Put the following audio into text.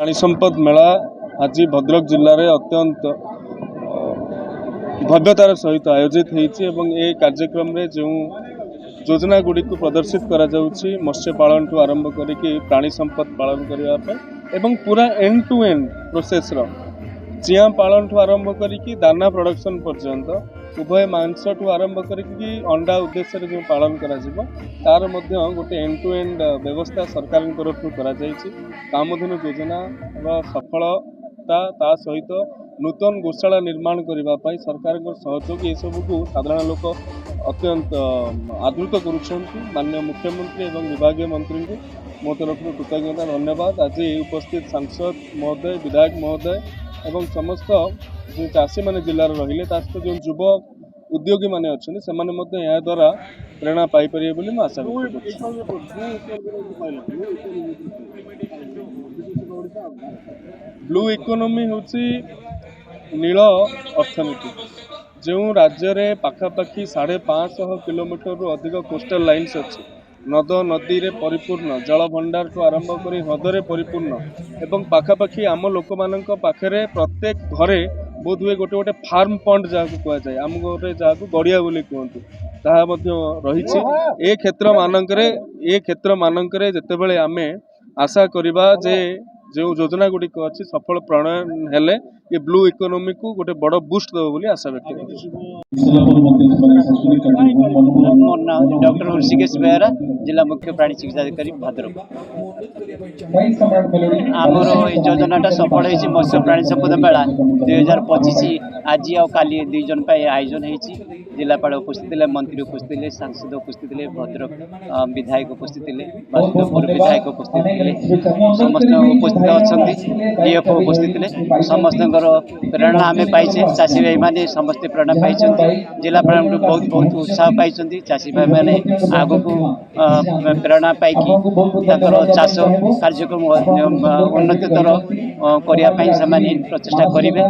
प्राणी संपद मेला आज भद्रक जिले में अत्यंत भव्यतार सहित आयोजित होती ए कार्यक्रम में जो योजना गुड़ी को प्रदर्शित करा जाउछि मत्स्य पालन ठू आरंभ करके प्राणी संपद पालन करने पूरा एंड टू एंड प्रोसेस चिया पालन ठू आरंभ करके दाना प्रोडक्शन पर्यंत उभय मांस ठू आरंभ करके अंडा उद्देश्य जो पालन तार गोटे एंड टू एंड व्यवस्था सरकार तरफ करा कामधेनु योजना सफलता सहित नूतन गोशाला निर्माण करने सरकार सहयोग ये सब को साधारण लोक अत्यंत आदृत करुँच मुख्यमंत्री एवं विभागीय मंत्री को मो तरफ कृतज्ञता धन्यवाद। आज उपस्थित सांसद महोदय विधायक महोदय एवं समस्त जो चाषी मैंने जिले रहिले सहित जो युव उद्योगी मैंने अच्छा से द्वारा प्रेरणा पाइपर बोली आशा ब्लू इकोनोमी हूँ नील अर्थनीति जो राज्य में पाखापाखि 550 किलोमीटर रु अधिक कोस्टल लाइन्स अच्छी नद नदी रे परिपूर्ण जल भंडार ठू आरंभ कर हृदय परिपूर्ण एवं पाखापाखि आम लोक मान पाखे प्रत्येक घरे बोध हुए गोटे गोटे फार्म पंड जहाँ कहुए आम गोटे जहाँ गड़िया बोली कहतु ताहा रही ए क्षेत्र मानक जितेबाला आम आशा करवा जे जो योजना गुड़िक अच्छी सफल प्रणयन हेले ये ब्लू इकोनोमी को गोटे बड़ बूस्ट देव बोली आशा व्यक्त डॉक्टर ऋषिकेश बेहरा जिला मुख्य प्राणी चिकित्सा अधिकारी भद्रक आमर योजना सफल हो मत्स्य प्राणी संपद मेला 2025 आज आ काली 2 जन आयोजन होती जिलापाल उपस्थित थे मंत्री उपस्थित थे सांसद उपस्थित थे भद्रक विधायक उपस्थित थे बासुदेवपुर विधायक उपस्थित थे समस्त उपस्थित अच्छा डीएफओ उपस्थित थे समस्त प्रेरणा आम पाइचे चाषी भाई मैंने समस्ते प्रेरणा पाई जिलापाल बहुत बहुत उत्साह पाई चाषी भाई मैंने आग को प्रेरणा पाई चाष कार्यक्रम उन्नततर करने प्रचेषा करेंगे।